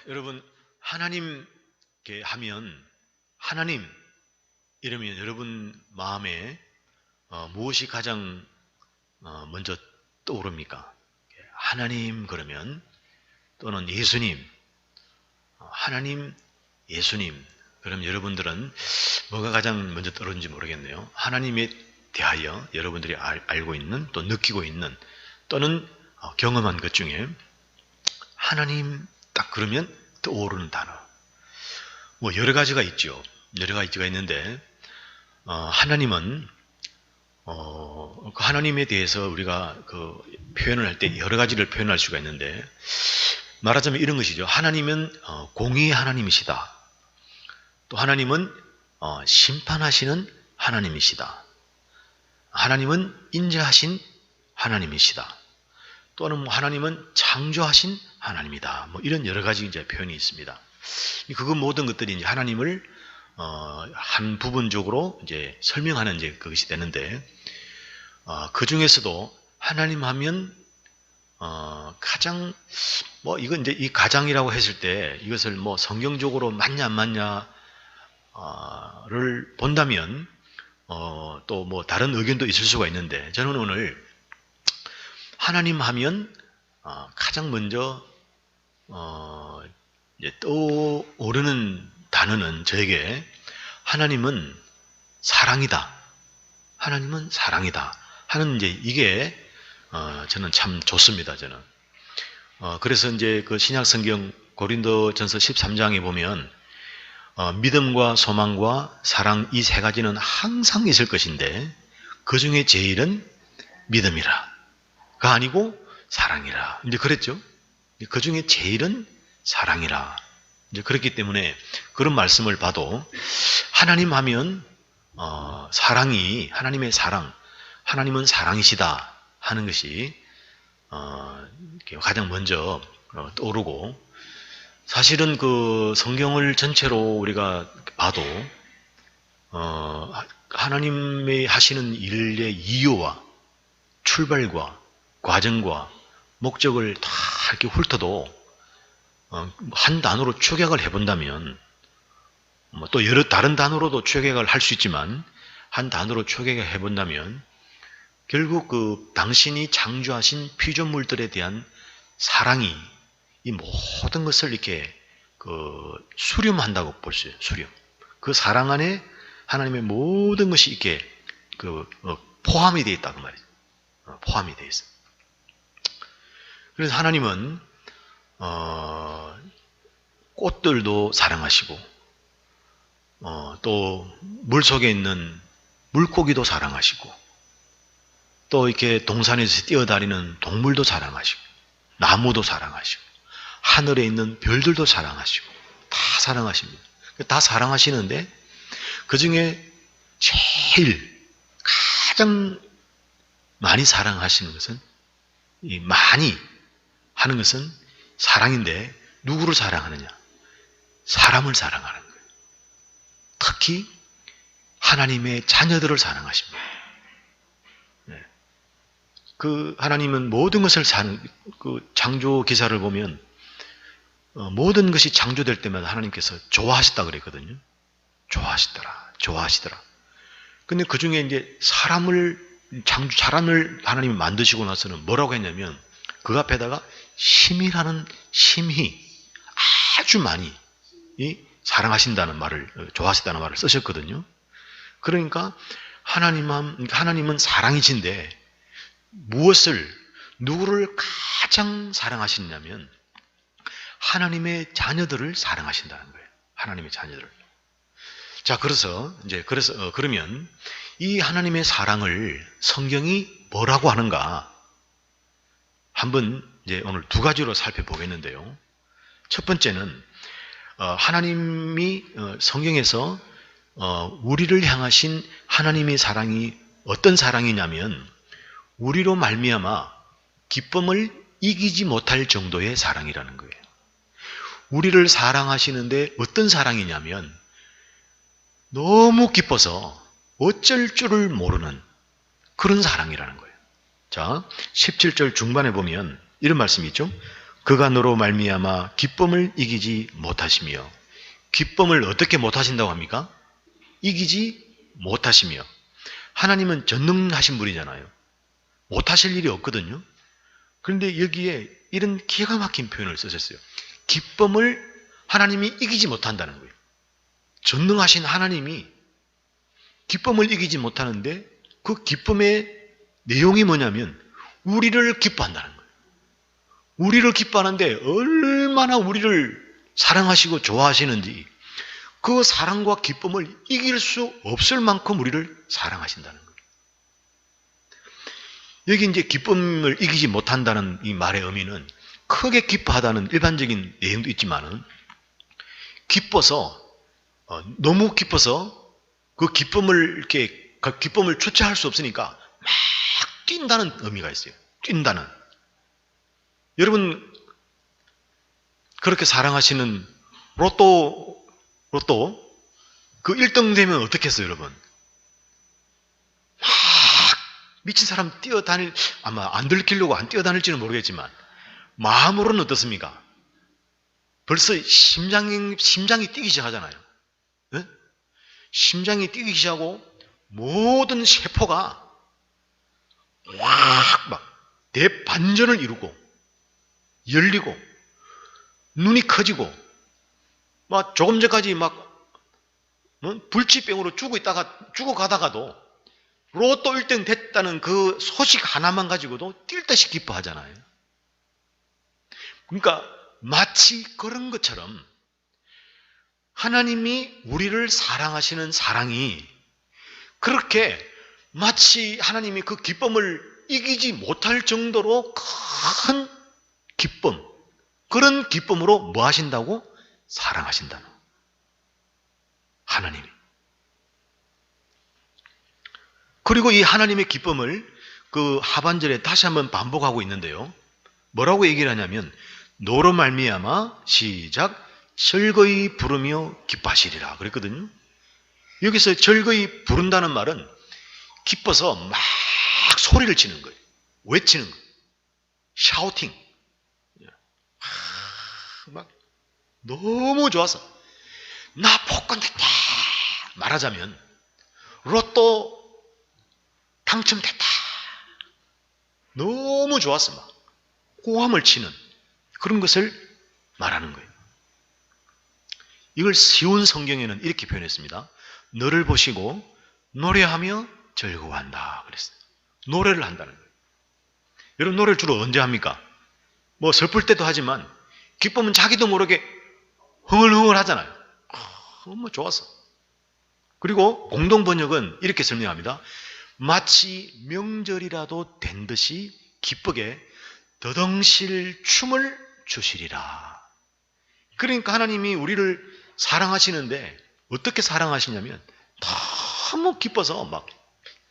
여러분, 하나님께 하면, 하나님 이러면 여러분 마음에 무엇이 가장 먼저 떠오릅니까? 하나님 그러면, 또는 예수님, 하나님, 예수님, 그럼 여러분들은 뭐가 가장 먼저 떠오르는지 모르겠네요. 하나님에 대하여 여러분들이 알고 있는, 또 느끼고 있는, 또는 경험한 것 중에 하나님 딱 그러면 떠오르는 단어, 뭐 여러 가지가 있죠. 여러 가지가 있는데 하나님은 그 하나님에 대해서 우리가 그 표현을 할 때 여러 가지를 표현할 수가 있는데, 말하자면 이런 것이죠. 하나님은 공의의 하나님이시다. 또 하나님은 심판하시는 하나님이시다. 하나님은 인자하신 하나님이시다. 또는 하나님은 창조하신 하나님이다. 뭐 이런 여러 가지 이제 표현이 있습니다. 그 모든 것들이 이제 하나님을 한 부분적으로 이제 설명하는 이제 그것이 되는데, 그 중에서도 하나님 하면 가장 이건 이제 이 가장이라고 했을 때 이것을 성경적으로 맞냐 안 맞냐를 본다면 또 다른 의견도 있을 수가 있는데, 저는 오늘 하나님 하면 가장 먼저 이제 떠오르는 단어는 저에게 하나님은 사랑이다. 하나님은 사랑이다 하는 이제 이게 저는 참 좋습니다. 저는 그래서 이제 그 신약 성경 고린도전서 13장에 보면 믿음과 소망과 사랑 이 세 가지는 항상 있을 것인데 그 중에 제일은 믿음이라. 가 아니고 사랑이라. 이제 그랬죠. 그 중에 제일은 사랑이라. 이제 그렇기 때문에 그런 말씀을 봐도 하나님 하면 사랑이, 하나님의 사랑, 하나님은 사랑이시다 하는 것이 가장 먼저 떠오르고, 사실은 그 성경을 전체로 우리가 봐도 하나님의 하시는 일의 이유와 출발과 과정과 목적을 다 이렇게 훑어도 한 단어로 축약을 해본다면, 또 여러 다른 단어로도 축약을 할 수 있지만 한 단어로 축약을 해본다면 결국 그 당신이 창조하신 피조물들에 대한 사랑이 이 모든 것을 이렇게 수렴한다고 볼 수 있어요. 수렴. 그 사랑 안에 하나님의 모든 것이 이렇게 포함이 되어 있다고 말이죠. 포함이 되어 있어요. 그래서 하나님은 꽃들도 사랑하시고 또 물속에 있는 물고기도 사랑하시고 또 이렇게 동산에서 뛰어다니는 동물도 사랑하시고 나무도 사랑하시고 하늘에 있는 별들도 사랑하시고 다 사랑하십니다. 다 사랑하시는데 그 중에 제일 가장 많이 사랑하시는 것은, 많이 하는 것은 사랑인데 누구를 사랑하느냐? 사람을 사랑하는 거예요. 특히 하나님의 자녀들을 사랑하십니다. 그 하나님은 모든 것을 그 창조 기사를 보면 모든 것이 창조될 때마다 하나님께서 좋아하셨다 그랬거든요. 좋아하시더라. 근데 그 중에 이제 사람을 하나님이 만드시고 나서는 뭐라고 했냐면 그 앞에다가 심히라는 심히 아주 많이 사랑하신다는 말을, 좋아하시다는 말을 쓰셨거든요. 그러니까 하나님은 사랑이신데 누구를 가장 사랑하시냐면 하나님의 자녀들을 사랑하신다는 거예요. 하나님의 자녀들을. 자, 그러면 이 하나님의 사랑을 성경이 뭐라고 하는가? 한번 이제 오늘 두 가지로 살펴보겠는데요. 첫 번째는 하나님이 성경에서 우리를 향하신 하나님의 사랑이 어떤 사랑이냐면 우리로 말미암아 기쁨을 이기지 못할 정도의 사랑이라는 거예요. 우리를 사랑하시는데 어떤 사랑이냐면 너무 기뻐서 어쩔 줄을 모르는 그런 사랑이라는 거예요. 자, 17절 중반에 보면 이런 말씀이 있죠. 그가 너로 말미암아 기쁨을 이기지 못하시며. 기쁨을 어떻게 못하신다고 합니까? 이기지 못하시며. 하나님은 전능하신 분이잖아요. 못하실 일이 없거든요. 그런데 여기에 이런 기가 막힌 표현을 쓰셨어요. 기쁨을 하나님이 이기지 못한다는 거예요. 전능하신 하나님이 기쁨을 이기지 못하는데 그 기쁨의 내용이 뭐냐면 우리를 기뻐한다는 거예요. 우리를 기뻐하는데 얼마나 우리를 사랑하시고 좋아하시는지 그 사랑과 기쁨을 이길 수 없을 만큼 우리를 사랑하신다는 거예요. 여기 이제 기쁨을 이기지 못한다는 이 말의 의미는 크게 기뻐하다는 일반적인 내용도 있지만은 기뻐서 너무 기뻐서 그 기쁨을 그 기쁨을 주체할 수 없으니까 막 뛴다는 의미가 있어요. 뛴다는. 여러분 그렇게 사랑하시는 로또 그 1등 되면 어떻겠어요, 여러분? 막 미친 사람 뛰어다닐 아마 안 들키려고 안 뛰어다닐지는 모르겠지만 마음으로는 어떻습니까? 벌써 심장이 뛰기 시작하잖아요. 네? 심장이 뛰기 시작하고 모든 세포가 막 대반전을 이루고 열리고 눈이 커지고 막 조금 전까지 막 불치병으로 죽어가다가도 로또 1등 됐다는 그 소식 하나만 가지고도 뛸 듯이 기뻐하잖아요. 그러니까 마치 그런 것처럼 하나님이 우리를 사랑하시는 사랑이 그렇게 마치 하나님이 그 기쁨을 이기지 못할 정도로 큰 기쁨, 그런 기쁨으로 뭐 하신다고? 사랑하신다는 하나님이. 그리고 이 하나님의 기쁨을 그 하반절에 다시 한번 반복하고 있는데요. 뭐라고 얘기를 하냐면 너로 말미암아 시작 즐거이 부르며 기뻐하시리라 그랬거든요. 여기서 즐거이 부른다는 말은 기뻐서 막 소리를 치는 거예요. 외치는 거예요. 샤우팅. 막 너무 좋아서 나 복권 됐다 말하자면 로또 당첨됐다 너무 좋아서 막 고함을 치는 그런 것을 말하는 거예요. 이걸 쉬운 성경에는 이렇게 표현했습니다. 너를 보시고 노래하며 즐거워한다 그랬어요. 노래를 한다는 거예요. 여러분 노래를 주로 언제 합니까? 뭐 슬플 때도 하지만 기쁨은 자기도 모르게 흥얼흥얼 하잖아요. 너무 좋아서. 그리고 공동번역은 이렇게 설명합니다. 마치 명절이라도 된 듯이 기쁘게 더덩실 춤을 추시리라. 그러니까 하나님이 우리를 사랑하시는데 어떻게 사랑하시냐면 너무 기뻐서 막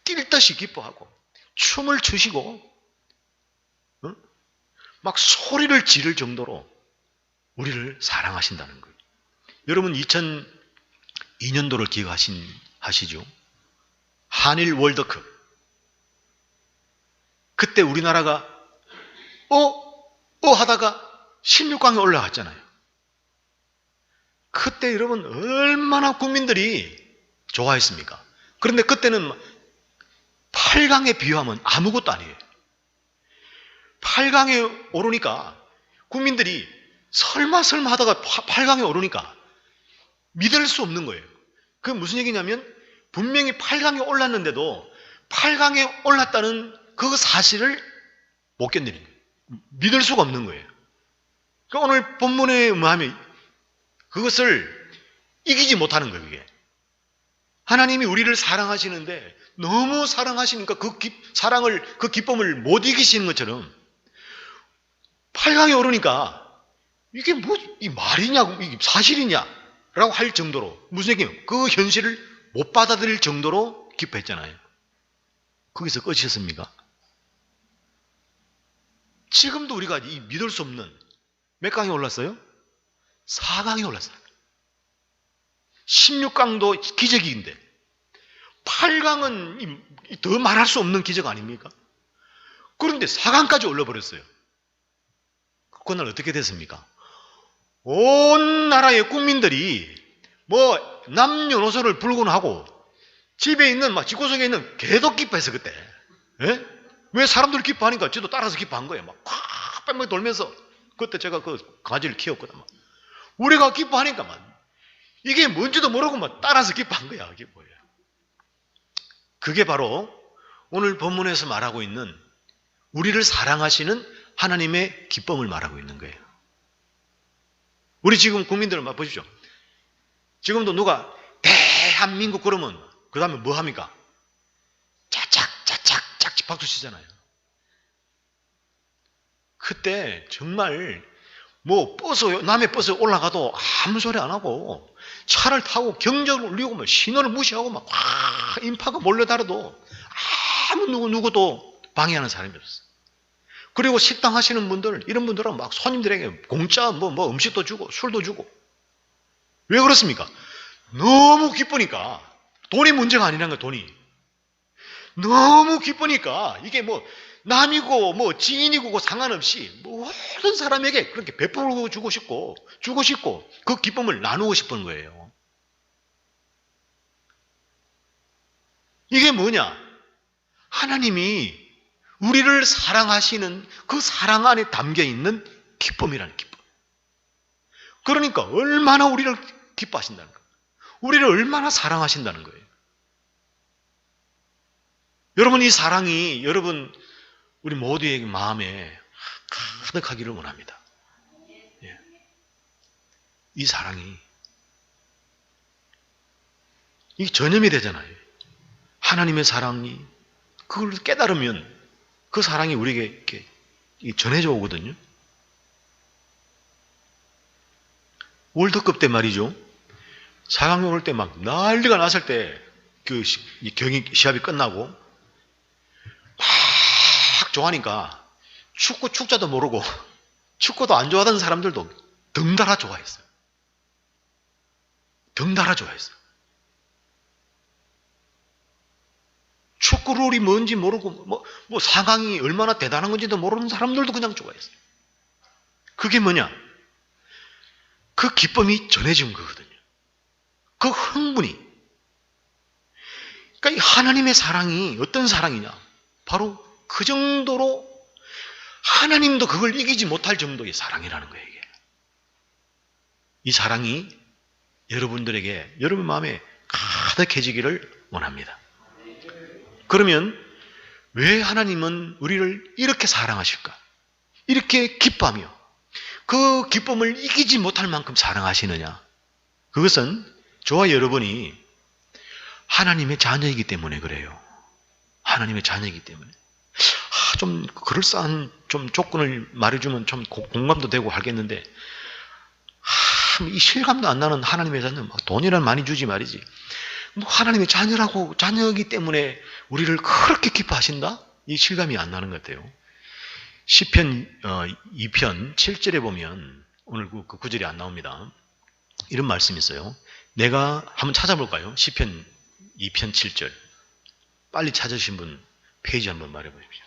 뛸 듯이 기뻐하고 춤을 추시고 막 소리를 지를 정도로 우리를 사랑하신다는 거예요. 여러분 2002년도를 기억하시죠? 한일 월드컵. 그때 우리나라가 하다가 16강에 올라갔잖아요. 그때 여러분 얼마나 국민들이 좋아했습니까? 그런데 그때는 8강에 비유하면 아무것도 아니에요. 8강에 오르니까 국민들이 설마 하다가 8강에 오르니까 믿을 수 없는 거예요. 그게 무슨 얘기냐면 분명히 8강에 올랐는데도 8강에 올랐다는 그 사실을 못 견디는 거예요. 믿을 수가 없는 거예요. 그러니까 오늘 본문에 뭐하면 그것을 이기지 못하는 거예요. 그게. 하나님이 우리를 사랑하시는데 너무 사랑하시니까 그 사랑을 그 기쁨을 못 이기시는 것처럼 8강에 오르니까 이게 뭐 이 말이냐고 이게 사실이냐라고 할 정도로 무슨 얘기예요? 그 현실을 못 받아들일 정도로 기뻐했잖아요. 거기서 끝이었습니까? 지금도 우리가 이 믿을 수 없는 몇 강에 올랐어요? 4강에 올랐어요. 16강도 기적인데 8강은 더 말할 수 없는 기적 아닙니까? 그런데 4강까지 올라버렸어요. 그날 어떻게 됐습니까? 온 나라의 국민들이 뭐 남녀노소를 불문하고 집에 있는 막 집구석에 있는 개도 기뻐했어 그때. 예? 왜 사람들 기뻐하니까 지도 따라서 기뻐한 거예요. 막 빡빡 돌면서 그때 제가 그 가지를 키웠거든. 막. 우리가 기뻐하니까 막 이게 뭔지도 모르고 막 따라서 기뻐한 거야. 이게 뭐예요? 그게 바로 오늘 본문에서 말하고 있는 우리를 사랑하시는 하나님의 기쁨을 말하고 있는 거예요. 우리 지금 국민들을 막 보십시오. 지금도 누가 대한민국 그러면 그 다음에 뭐 합니까? 짜짝 박수 치잖아요. 그때 정말 뭐 남의 버스에 올라가도 아무 소리 안 하고 차를 타고 경적을 울리고 막 신호를 무시하고 막 인파가 몰려다녀도 아무 누구도 방해하는 사람이 없었어요. 그리고 식당 하시는 분들, 이런 분들은 막 손님들에게 공짜 뭐 음식도 주고 술도 주고. 왜 그렇습니까? 너무 기쁘니까. 돈이 문제가 아니라는 거야, 돈이. 너무 기쁘니까 이게 뭐 남이고 뭐 지인이고 상관없이 모든 사람에게 그렇게 베풀어 주고 싶고 그 기쁨을 나누고 싶은 거예요. 이게 뭐냐? 하나님이 우리를 사랑하시는 그 사랑 안에 담겨 있는 기쁨이라는 기쁨. 그러니까 얼마나 우리를 기뻐하신다는 거예요. 우리를 얼마나 사랑하신다는 거예요. 여러분 이 사랑이 여러분 우리 모두의 마음에 가득하기를 원합니다. 예. 이 사랑이 이게 전염이 되잖아요. 하나님의 사랑이 그걸 깨달으면 그 사랑이 우리에게 이렇게 전해져 오거든요. 월드컵 때 말이죠. 4강전 올 때 막 난리가 났을 때 그 경기 시합이 끝나고 막 좋아하니까 축구 축자도 모르고 축구도 안 좋아하던 사람들도 덩달아 좋아했어요. 덩달아 좋아했어요. 축구 룰이 뭔지 모르고 뭐 상황이 얼마나 대단한 건지도 모르는 사람들도 그냥 좋아했어요. 그게 뭐냐? 그 기쁨이 전해진 거거든요. 그 흥분이. 그러니까 이 하나님의 사랑이 어떤 사랑이냐? 바로 그 정도로 하나님도 그걸 이기지 못할 정도의 사랑이라는 거예요. 이게. 이 사랑이 여러분들에게 여러분 마음에 가득해지기를 원합니다. 그러면 왜 하나님은 우리를 이렇게 사랑하실까? 이렇게 기뻐하며 그 기쁨을 이기지 못할 만큼 사랑하시느냐? 그것은 저와 여러분이 하나님의 자녀이기 때문에 그래요. 하나님의 자녀이기 때문에. 좀 그럴싸한 좀 조건을 말해주면 좀 공감도 되고 하겠는데 이 실감도 안 나는 하나님의 자녀, 돈이란 많이 주지 말이지. 뭐 하나님의 자녀이기 때문에 우리를 그렇게 기뻐하신다? 이 실감이 안 나는 것 같아요. 시편 2편 7절에 보면 오늘 그 구절이 안 나옵니다. 이런 말씀이 있어요. 내가 한번 찾아볼까요? 시편 2편 7절. 빨리 찾으신 분 페이지 한번 말해 보십시오.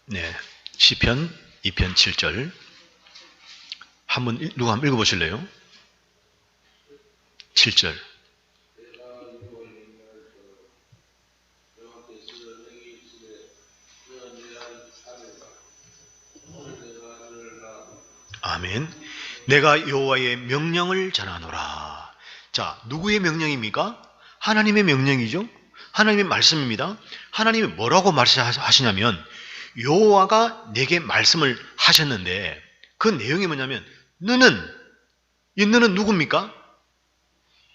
네, 시편 2편 7절. 누가 한번 읽어보실래요? 7절. 아멘. 내가 여호와의 명령을 전하노라. 자, 누구의 명령입니까? 하나님의 명령이죠. 하나님의 말씀입니다. 하나님이 뭐라고 말씀하시냐면 여호와가 내게 말씀을 하셨는데 그 내용이 뭐냐면 너는 누굽니까?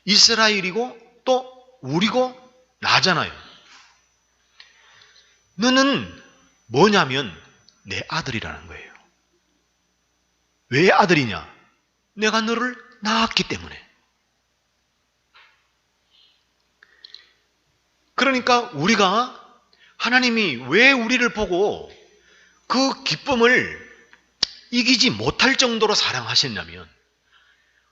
이스라엘이고 또 우리고 나잖아요. 너는 뭐냐면 내 아들이라는 거예요. 왜 아들이냐? 내가 너를 낳았기 때문에. 그러니까 우리가 하나님이 왜 우리를 보고 그 기쁨을 이기지 못할 정도로 사랑하셨냐면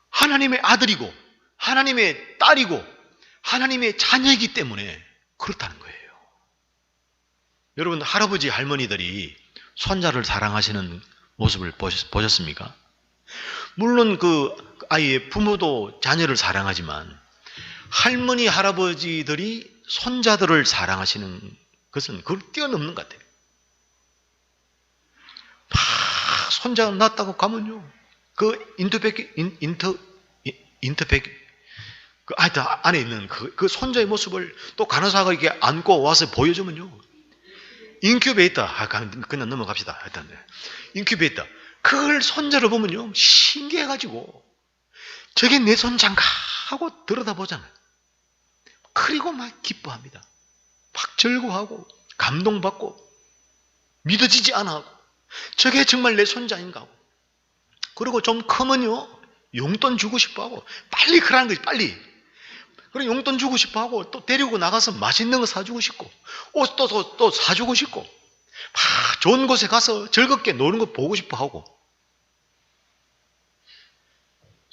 하나님의 아들이고 하나님의 딸이고 하나님의 자녀이기 때문에 그렇다는 거예요. 여러분, 할아버지, 할머니들이 손자를 사랑하시는 모습을 보셨습니까? 물론 그 아이의 부모도 자녀를 사랑하지만 할머니, 할아버지들이 손자들을 사랑하시는 것은 그걸 뛰어넘는 것 같아요. 막 손자 낳았다고 가면요, 그 그 하여튼 안에 있는 그 손자의 모습을 또 간호사가 이렇게 안고 와서 보여주면요, 인큐베이터, 그냥 넘어갑시다. 하여튼 인큐베이터, 그걸 손자를 보면요, 신기해가지고 저게 내 손자인가 하고 들여다보잖아요. 그리고 막 기뻐합니다. 막 즐거워하고 감동받고 믿어지지 않아 하고 저게 정말 내 손자인가 하고, 그리고 좀 크면요 용돈 주고 싶어 하고, 빨리 그러는 거지, 빨리. 그리고 용돈 주고 싶어 하고, 또 데리고 나가서 맛있는 거 사주고 싶고, 옷도 또 사주고 싶고, 막 좋은 곳에 가서 즐겁게 노는 거 보고 싶어 하고.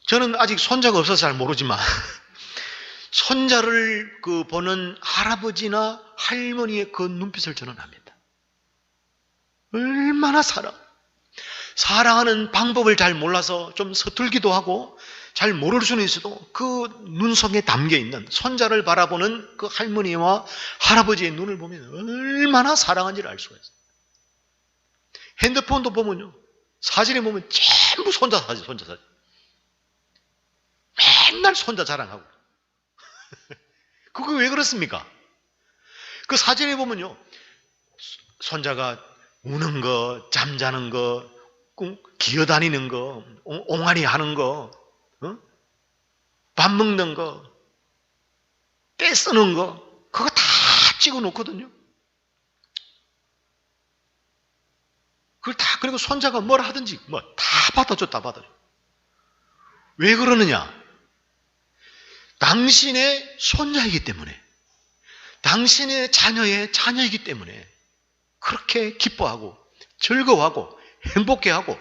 저는 아직 손자가 없어서 잘 모르지만 손자를 보는 할아버지나 할머니의 그 눈빛을 저는 압니다. 얼마나 사랑하는 방법을 잘 몰라서 좀 서툴기도 하고 잘 모를 수는 있어도 그 눈속에 담겨있는 손자를 바라보는 그 할머니와 할아버지의 눈을 보면 얼마나 사랑한지를 알 수가 있어요. 핸드폰도 보면요, 사진에 보면 전부 손자 사진. 맨날 손자 자랑하고. 그거 왜 그렇습니까? 그 사진에 보면요, 손자가 우는 거, 잠자는 거, 기어다니는 거, 옹알이 하는 거, 밥 먹는 거, 떼 쓰는 거, 그거 다 찍어 놓거든요. 그걸 다, 그리고 손자가 뭘 하든지 다 받아줘. 왜 그러느냐? 당신의 손자이기 때문에, 당신의 자녀의 자녀이기 때문에 그렇게 기뻐하고 즐거워하고 행복해하고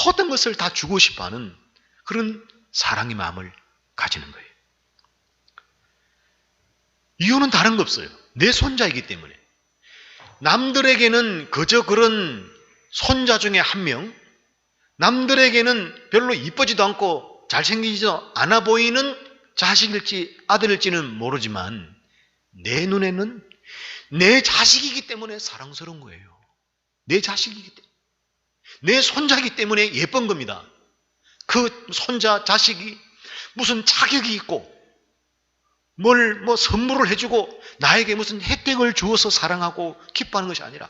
모든 것을 다 주고 싶어하는 그런 사랑의 마음을 가지는 거예요. 이유는 다른 거 없어요. 내 손자이기 때문에. 남들에게는 그저 그런 손자 중에 한 명, 남들에게는 별로 이쁘지도 않고 잘생기지도 않아 보이는 자식일지 아들일지는 모르지만 내 눈에는 내 자식이기 때문에 사랑스러운 거예요. 내 자식이기 때문에. 내 손자이기 때문에 예쁜 겁니다. 그 손자, 자식이 무슨 자격이 있고 뭘 선물을 해주고 나에게 무슨 혜택을 주어서 사랑하고 기뻐하는 것이 아니라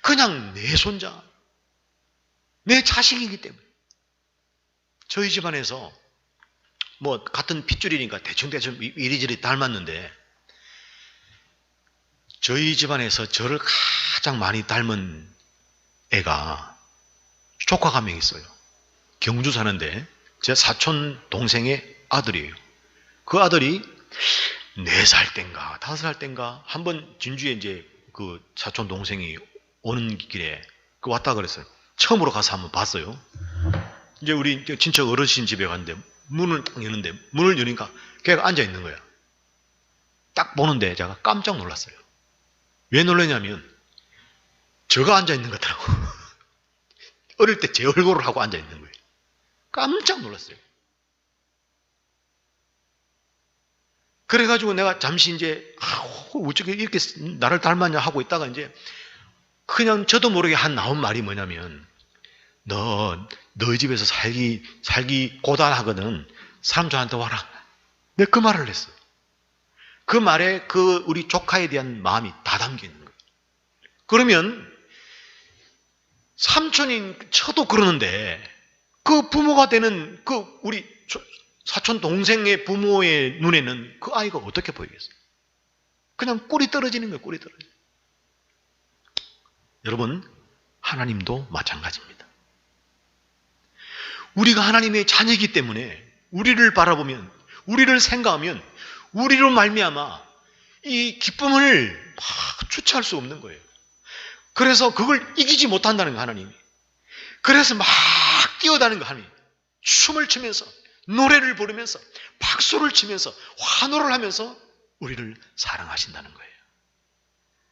그냥 내 손자, 내 자식이기 때문에. 저희 집안에서 같은 핏줄이니까 대충 이리저리 닮았는데, 저희 집안에서 저를 가장 많이 닮은 애가 조카가 한 명 있어요. 경주 사는데 제 사촌 동생의 아들이에요. 그 아들이 4살 땐가 5살 땐가 한번 진주에 이제 그 사촌 동생이 오는 길에 왔다 그랬어요. 처음으로 가서 한번 봤어요. 이제 우리 친척 어르신 집에 갔는데 문을 딱 여는데, 문을 여니까 걔가 앉아 있는 거야. 딱 보는데 제가 깜짝 놀랐어요. 왜 놀랐냐면 저가 앉아 있는 거더라고. 어릴 때 제 얼굴을 하고 앉아 있는 거예요. 깜짝 놀랐어요. 그래가지고 내가 잠시 이제 어떻게 이렇게 나를 닮았냐 하고 있다가 이제 그냥 저도 모르게 나온 말이 뭐냐면, 너희 집에서 살기 고단하거든. 사람 저한테 와라. 내가 그 말을 했어요. 그 말에 우리 조카에 대한 마음이 다 담겨 있는 거예요. 그러면 삼촌인 저도 그러는데 그 부모가 되는 우리 사촌 동생의 부모의 눈에는 그 아이가 어떻게 보이겠어요? 그냥 꿀이 떨어지는 거예요. 꿀이 떨어지는 거예요. 여러분, 하나님도 마찬가지입니다. 우리가 하나님의 자녀이기 때문에 우리를 바라보면, 우리를 생각하면 우리로 말미암아 이 기쁨을 막 주체할 수 없는 거예요. 그래서 그걸 이기지 못한다는 거, 하나님이. 그래서 막 뛰어다니는 거, 하나님. 춤을 추면서, 노래를 부르면서, 박수를 치면서, 환호를 하면서 우리를 사랑하신다는 거예요.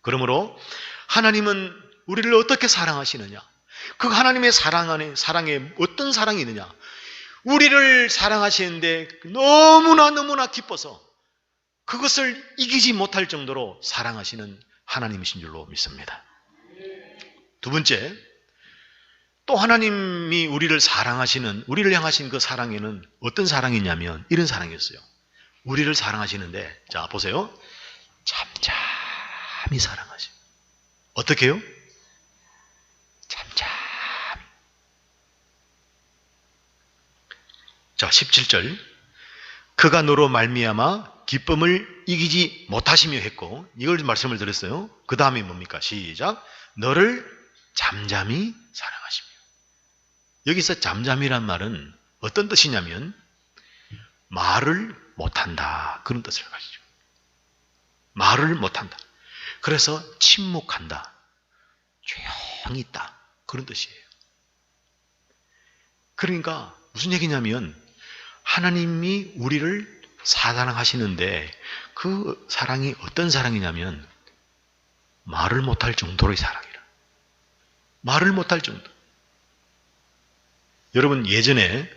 그러므로 하나님은 우리를 어떻게 사랑하시느냐? 그 하나님의 사랑에 어떤 사랑이 있느냐? 우리를 사랑하시는데 너무나 기뻐서 그것을 이기지 못할 정도로 사랑하시는 하나님이신 줄로 믿습니다. 두 번째, 또 하나님이 우리를 사랑하시는, 우리를 향하신 그 사랑에는 어떤 사랑이냐면 이런 사랑이었어요. 우리를 사랑하시는데, 자, 보세요. 잠잠히 사랑하시고. 어떻게 해요? 잠잠히. 자, 17절. 그가 너로 말미암아 기쁨을 이기지 못하시며 했고, 이걸 말씀을 드렸어요. 그 다음에 뭡니까? 시작. 너를 잠잠히 사랑하시며. 여기서 잠잠이란 말은 어떤 뜻이냐면 말을 못한다, 그런 뜻을 가지죠. 말을 못한다. 그래서 침묵한다, 조용히 있다, 그런 뜻이에요. 그러니까 무슨 얘기냐면 하나님이 우리를 사랑하시는데 그 사랑이 어떤 사랑이냐면 말을 못할 정도의 사랑이라. 말을 못할 정도. 여러분, 예전에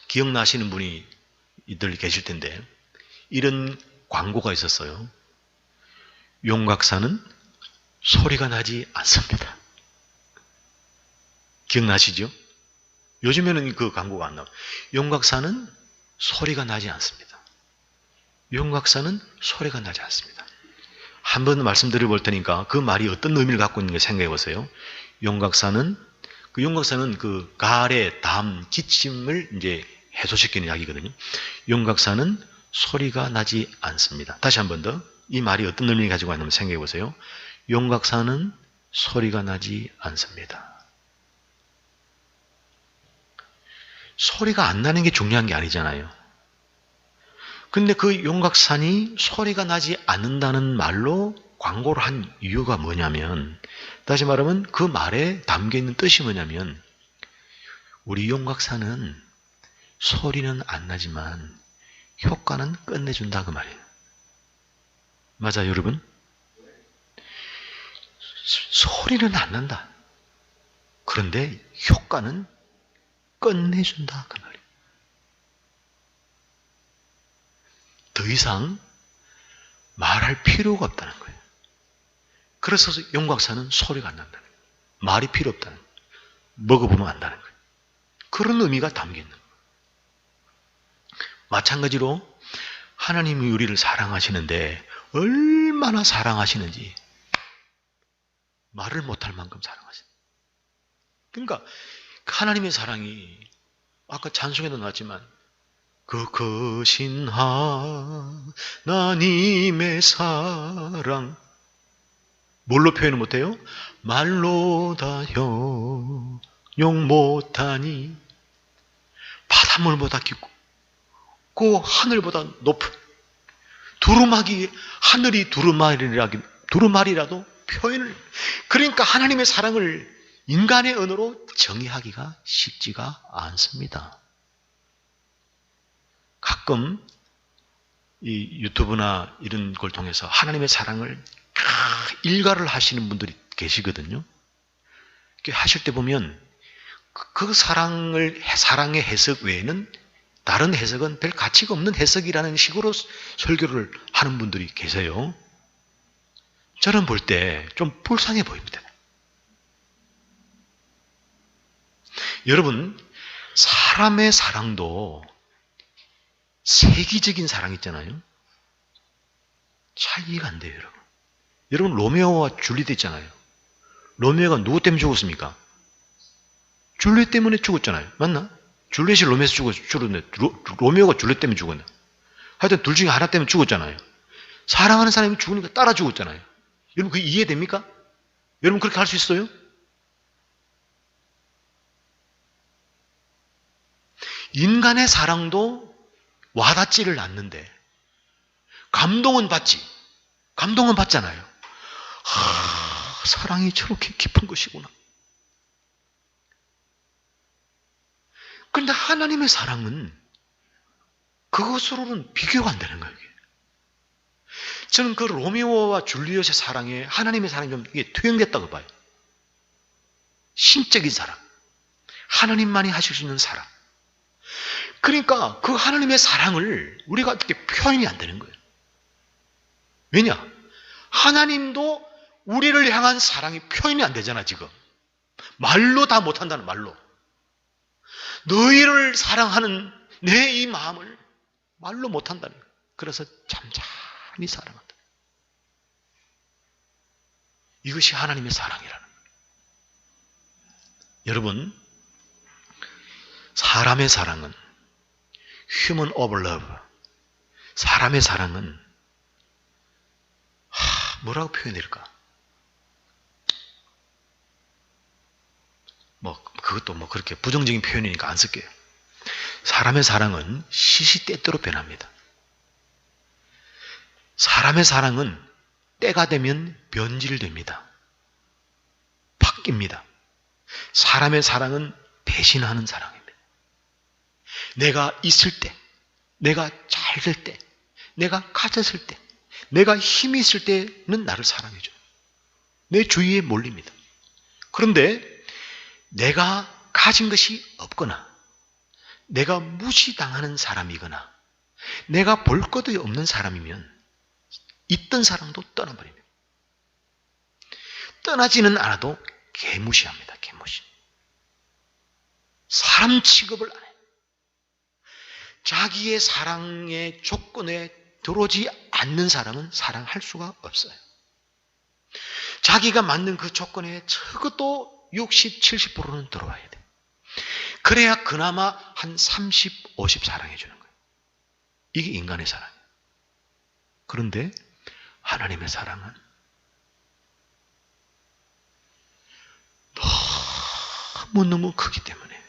기억나시는 분이 이들 계실 텐데 이런 광고가 있었어요. 용각사는 소리가 나지 않습니다. 기억나시죠? 요즘에는 그 광고가 안 나와요. 용각사는 소리가 나지 않습니다. 용각사는 소리가 나지 않습니다. 한 번 말씀드려 볼 테니까 그 말이 어떤 의미를 갖고 있는지 생각해 보세요. 용각사는 그 가을의 담, 기침을 이제 해소시키는 약이거든요. 용각사는 소리가 나지 않습니다. 다시 한 번 더. 이 말이 어떤 의미를 가지고 있는지 생각해 보세요. 용각사는 소리가 나지 않습니다. 소리가 안 나는 게 중요한 게 아니잖아요. 근데 그 용각산이 소리가 나지 않는다는 말로 광고를 한 이유가 뭐냐면, 다시 말하면 그 말에 담겨있는 뜻이 뭐냐면 우리 용각산은 소리는 안 나지만 효과는 끝내준다, 그 말이에요. 맞아요, 여러분? 소리는 안 난다. 그런데 효과는 끝내준다, 그 말이에요. 더 이상 말할 필요가 없다는 거예요. 그래서 용각사는 소리가 안 난다는 거예요. 말이 필요 없다는 거예요. 먹어보면 안다는 거예요. 그런 의미가 담겨 있는 거예요. 마찬가지로 하나님이 우리를 사랑하시는데 얼마나 사랑하시는지 말을 못할 만큼 사랑하신다. 그러니까 하나님의 사랑이 아까 찬송에도 나왔지만 그 크신 하나님의 사랑 뭘로 표현을 못해요? 말로 다 형용 못하니 바닷물보다 깊고 하늘보다 높은 하늘이 두루마리라도 표현을, 그러니까 하나님의 사랑을 인간의 언어로 정의하기가 쉽지가 않습니다. 가끔 이 유튜브나 이런 걸 통해서 하나님의 사랑을 일가를 하시는 분들이 계시거든요. 하실 때 보면 그 사랑의 해석 외에는 다른 해석은 별 가치가 없는 해석이라는 식으로 설교를 하는 분들이 계세요. 저는 볼 때 좀 불쌍해 보입니다. 여러분, 사람의 사랑도 세기적인 사랑 있잖아요. 잘 이해가 안 돼요, 여러분. 여러분, 로메오와 줄리엣 있잖아요. 로메오가 누구 때문에 죽었습니까? 줄리엣 때문에 죽었잖아요. 맞나? 줄리엣이 로메오에서 죽었네. 로메오가 줄리엣 때문에 죽었네. 하여튼 둘 중에 하나 때문에 죽었잖아요. 사랑하는 사람이 죽으니까 따라 죽었잖아요. 여러분, 그게 이해됩니까? 여러분, 그렇게 할 수 있어요? 인간의 사랑도 와닿지를 않는데 감동은 받잖아요. 사랑이 저렇게 깊은 것이구나. 그런데 하나님의 사랑은 그것으로는 비교가 안 되는 거예요. 저는 그 로미오와 줄리엣의 사랑에 하나님의 사랑이 좀 이게 투영됐다고 봐요. 신적인 사랑. 하나님만이 하실 수 있는 사랑. 그러니까 그 하나님의 사랑을 우리가 어떻게 표현이 안 되는 거예요. 왜냐? 하나님도 우리를 향한 사랑이 표현이 안 되잖아, 지금. 말로 다 못한다는 말로. 너희를 사랑하는 내 이 마음을 말로 못한다는 거예요. 그래서 잠잠히 사랑한다. 이것이 하나님의 사랑이라는 거예요. 여러분, 사람의 사랑은 human over love. 사람의 사랑은 뭐라고 표현될까? 그것도 그렇게 부정적인 표현이니까 안 쓸게요. 사람의 사랑은 시시때때로 변합니다. 사람의 사랑은 때가 되면 변질됩니다. 바뀝니다. 사람의 사랑은 배신하는 사랑입니다. 내가 있을 때, 내가 잘 될 때, 내가 가졌을 때, 내가 힘이 있을 때는 나를 사랑해줘요. 내 주위에 몰립니다. 그런데 내가 가진 것이 없거나 내가 무시당하는 사람이거나 내가 볼 것도 없는 사람이면 있던 사람도 떠나버립니다. 떠나지는 않아도 개무시합니다. 개무시. 사람 취급을 안 해요. 자기의 사랑의 조건에 들어오지 않는 사람은 사랑할 수가 없어요. 자기가 맞는 그 조건에 적어도 60, 70%는 들어와야 돼. 그래야 그나마 한 30, 50 사랑해 주는 거예요. 이게 인간의 사랑이에요. 그런데 하나님의 사랑은 너무너무 크기 때문에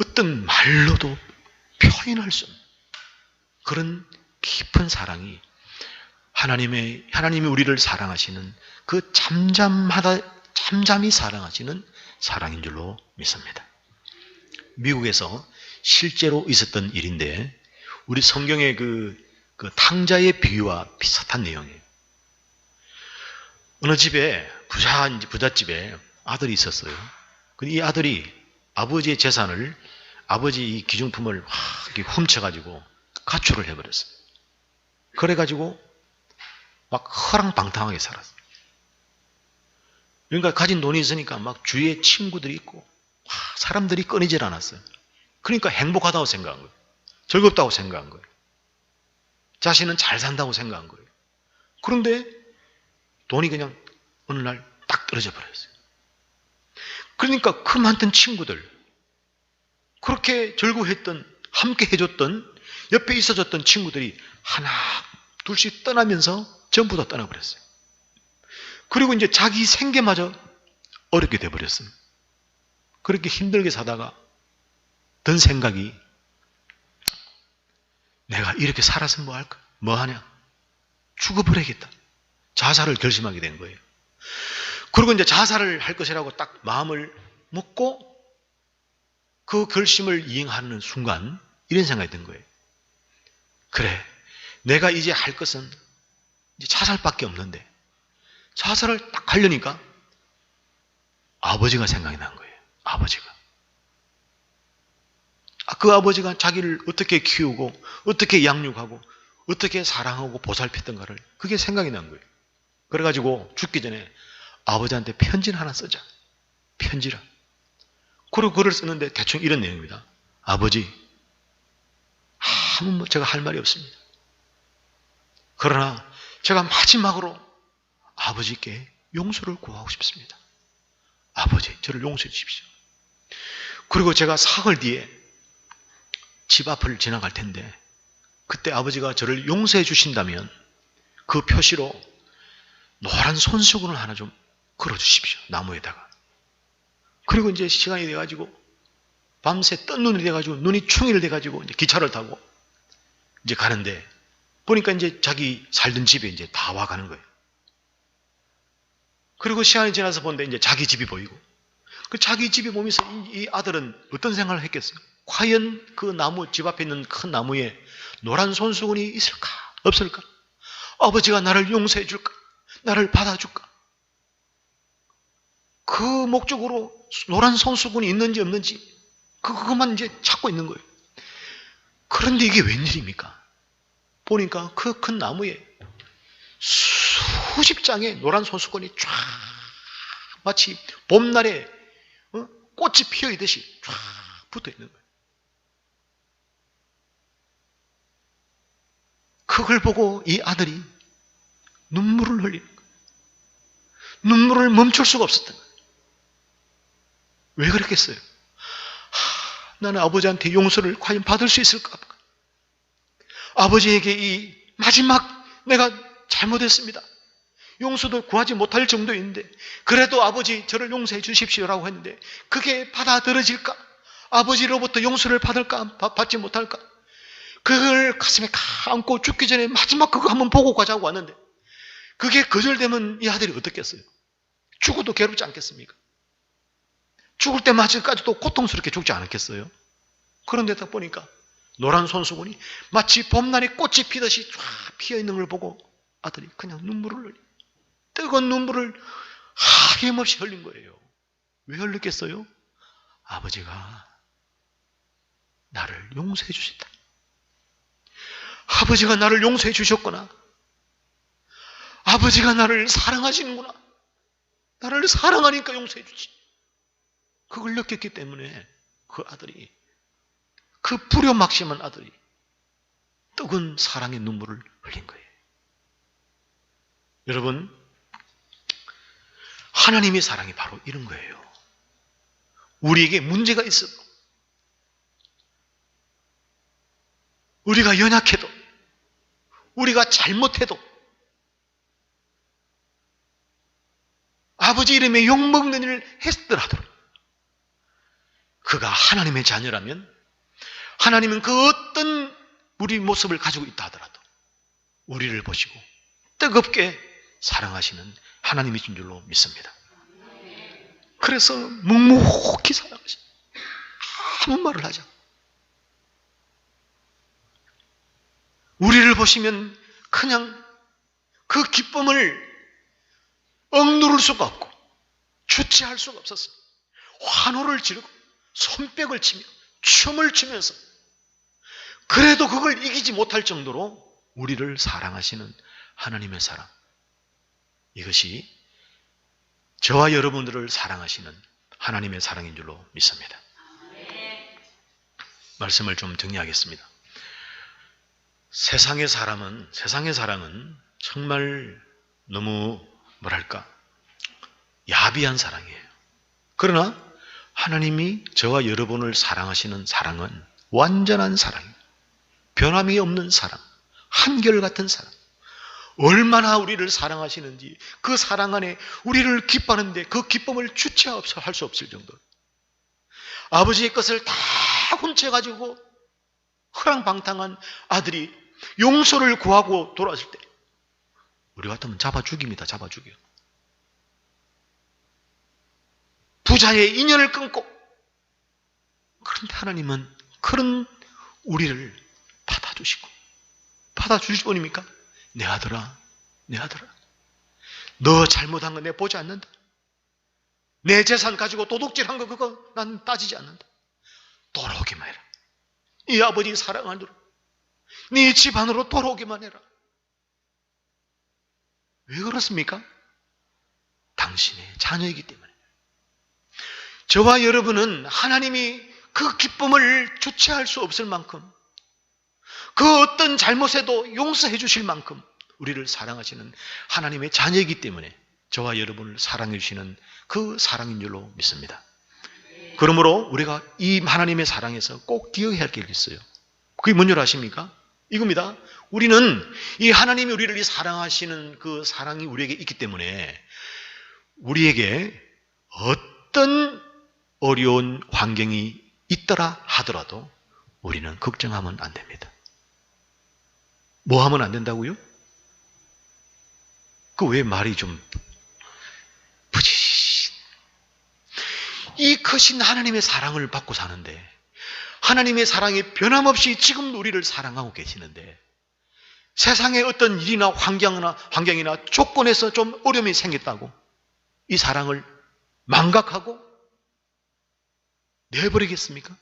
어떤 말로도 표현할 수 없는 그런 깊은 사랑이 하나님이 우리를 사랑하시는 그 잠잠히 사랑하시는 사랑인 줄로 믿습니다. 미국에서 실제로 있었던 일인데 우리 성경의 그 탕자의 비유와 비슷한 내용이에요. 어느 집에 부잣집에 아들이 있었어요. 이 아들이 아버지의 재산을 아버지 기중품을 훔쳐가지고 가출을 해버렸어요. 그래가지고 막 허랑방탕하게 살았어요. 그러니까 가진 돈이 있으니까 막 주위에 친구들이 있고 사람들이 끊이질 않았어요. 그러니까 행복하다고 생각한 거예요. 즐겁다고 생각한 거예요. 자신은 잘 산다고 생각한 거예요. 그런데 돈이 그냥 어느 날 딱 떨어져 버렸어요. 그러니까 그 많던 친구들, 그렇게 즐거워했던, 함께 해줬던, 옆에 있어줬던 친구들이 하나 둘씩 떠나면서 전부 다 떠나버렸어요. 그리고 이제 자기 생계마저 어렵게 돼버렸어요. 그렇게 힘들게 사다가 든 생각이 내가 이렇게 살아서 뭐 할까? 뭐 하냐? 죽어버려야겠다. 자살을 결심하게 된 거예요. 그리고 이제 자살을 할 것이라고 딱 마음을 먹고 그 결심을 이행하는 순간 이런 생각이 든 거예요. 그래, 내가 이제 할 것은 이제 자살밖에 없는데 자살을 딱 하려니까 아버지가 생각이 난 거예요. 아버지가. 그 아버지가 자기를 어떻게 키우고 어떻게 양육하고 어떻게 사랑하고 보살폈던가를 그게 생각이 난 거예요. 그래가지고 죽기 전에 아버지한테 편지를 하나 쓰자. 편지를. 그리고 글을 쓰는데 대충 이런 내용입니다. 아버지, 아무 제가 할 말이 없습니다. 그러나 제가 마지막으로 아버지께 용서를 구하고 싶습니다. 아버지, 저를 용서해 주십시오. 그리고 제가 사흘 뒤에 집 앞을 지나갈 텐데 그때 아버지가 저를 용서해 주신다면 그 표시로 노란 손수건을 하나 좀 걸어주십시오. 나무에다가. 그리고 이제 시간이 돼가지고 밤새 뜬 눈이 돼가지고 눈이 충혈 돼가지고 이제 기차를 타고 이제 가는데 보니까 이제 자기 살던 집에 이제 다 와가는 거예요. 그리고 시간이 지나서 보는데 이제 자기 집이 보이고 그 자기 집이 보면서 이 아들은 어떤 생각을 했겠어요? 과연 그 나무, 집 앞에 있는 큰 나무에 노란 손수건이 있을까? 없을까? 아버지가 나를 용서해 줄까? 나를 받아줄까? 그 목적으로 노란 손수건이 있는지 없는지 그것만 이제 찾고 있는 거예요. 그런데 이게 웬일입니까? 보니까 그 큰 나무에 수십 장의 노란 손수건이 쫙 마치 봄날에 꽃이 피어 있듯이 쫙 붙어 있는 거예요. 그걸 보고 이 아들이 눈물을 흘리는 거예요. 눈물을 멈출 수가 없었던 거예요. 왜 그랬겠어요? 나는 아버지한테 용서를 과연 받을 수 있을까? 아버지에게 이 마지막 내가 잘못했습니다. 용서도 구하지 못할 정도인데 그래도 아버지 저를 용서해 주십시오라고 했는데 그게 받아들여질까? 아버지로부터 용서를 받을까? 받지 못할까? 그걸 가슴에 안고 죽기 전에 마지막 그거 한번 보고 가자고 왔는데 그게 거절되면 이 아들이 어떻겠어요? 죽어도 괴롭지 않겠습니까? 죽을 때마저까지도 고통스럽게 죽지 않았겠어요? 그런데 딱 보니까 노란 손수건이 마치 봄날에 꽃이 피듯이 쫙 피어있는 걸 보고 아들이 그냥 눈물을 흘려. 뜨거운 눈물을 하염없이 흘린 거예요. 왜 흘렸겠어요? 아버지가 나를 용서해 주셨다. 아버지가 나를 용서해 주셨구나. 아버지가 나를 사랑하시는구나. 나를 사랑하니까 용서해 주지. 그걸 느꼈기 때문에 그 아들이, 그 불효막심한 아들이 뜨거운 사랑의 눈물을 흘린 거예요. 여러분, 하나님의 사랑이 바로 이런 거예요. 우리에게 문제가 있어도, 우리가 연약해도, 우리가 잘못해도, 아버지 이름에 욕먹는 일을 했더라도 그가 하나님의 자녀라면 하나님은 그 어떤 우리 모습을 가지고 있다 하더라도 우리를 보시고 뜨겁게 사랑하시는 하나님이신 줄로 믿습니다. 그래서 묵묵히 사랑하시는, 아무 말을 하지 않고 우리를 보시면 그냥 그 기쁨을 억누를 수가 없고 주체할 수가 없었어요. 환호를 지르고 손뼉을 치며 춤을 추면서 그래도 그걸 이기지 못할 정도로 우리를 사랑하시는 하나님의 사랑, 이것이 저와 여러분들을 사랑하시는 하나님의 사랑인 줄로 믿습니다. 말씀을 좀 정리하겠습니다. 세상의 사랑은 정말 너무 뭐랄까 야비한 사랑이에요. 그러나 하나님이 저와 여러분을 사랑하시는 사랑은 완전한 사랑입니다. 변함이 없는 사랑, 한결같은 사랑. 얼마나 우리를 사랑하시는지 그 사랑 안에 우리를 기뻐하는데 그 기쁨을 주체할 수 없을 정도로 아버지의 것을 다 훔쳐가지고 허랑방탕한 아들이 용서를 구하고 돌아왔을 때 우리 같으면 잡아 죽입니다. 잡아 죽여요. 부자의 인연을 끊고, 그런데 하나님은 그런 우리를 받아주시고, 받아주실 분입니까? 내 아들아, 내 아들아, 너 잘못한 거 내 보지 않는다. 내 재산 가지고 도둑질한 거 그거 난 따지지 않는다. 돌아오기만 해라. 이 아버지 사랑하노라. 네 집안으로 돌아오기만 해라. 왜 그렇습니까? 당신의 자녀이기 때문에. 저와 여러분은 하나님이 그 기쁨을 주체할 수 없을 만큼, 그 어떤 잘못에도 용서해 주실 만큼 우리를 사랑하시는 하나님의 자녀이기 때문에 저와 여러분을 사랑해 주시는 그 사랑인 줄로 믿습니다. 그러므로 우리가 이 하나님의 사랑에서 꼭 기억해야 할 게 있어요. 그게 뭔 줄 아십니까? 이겁니다. 우리는 이 하나님이 우리를 사랑하시는 그 사랑이 우리에게 있기 때문에 우리에게 어떤 어려운 환경이 있더라 하더라도 우리는 걱정하면 안 됩니다. 뭐 하면 안 된다고요? 그 왜 말이 좀 부지시. 이 크신 하나님의 사랑을 받고 사는데, 하나님의 사랑이 변함없이 지금 우리를 사랑하고 계시는데 세상의 어떤 일이나 환경이나 조건에서 좀 어려움이 생겼다고 이 사랑을 망각하고 내버리겠습니까?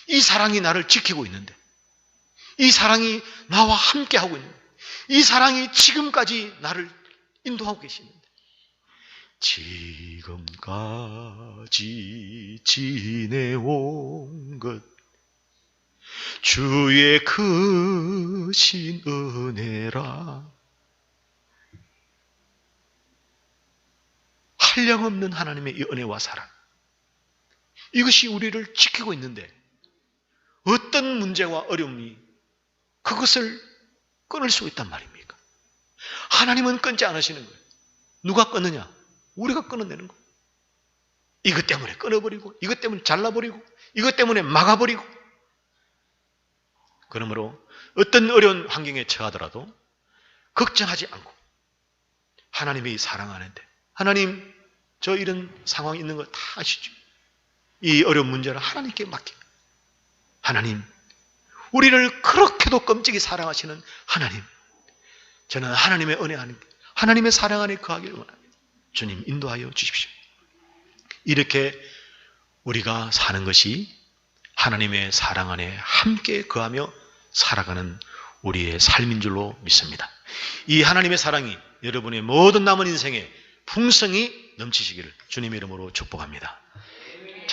이 사랑이 나를 지키고 있는데, 이 사랑이 나와 함께하고 있는데, 이 사랑이 지금까지 나를 인도하고 계시는데, 지금까지 지내온 것 주의 크신 은혜라. 한량없는 하나님의 이 은혜와 사랑, 이것이 우리를 지키고 있는데 어떤 문제와 어려움이 그것을 끊을 수 있단 말입니까? 하나님은 끊지 않으시는 거예요. 누가 끊느냐? 우리가 끊어내는 거예요. 이것 때문에 끊어버리고, 이것 때문에 잘라버리고, 이것 때문에 막아버리고. 그러므로 어떤 어려운 환경에 처하더라도 걱정하지 않고 하나님의 사랑하는데, 하나님 저 이런 상황이 있는 거 다 아시죠? 이 어려운 문제를 하나님께 맡겨. 하나님, 우리를 그렇게도 끔찍이 사랑하시는 하나님, 저는 하나님의 은혜 안에, 하나님의 사랑 안에 거하기를 원합니다. 주님 인도하여 주십시오. 이렇게 우리가 사는 것이 하나님의 사랑 안에 함께 거하며 살아가는 우리의 삶인 줄로 믿습니다. 이 하나님의 사랑이 여러분의 모든 남은 인생에 풍성히 넘치시기를 주님의 이름으로 축복합니다.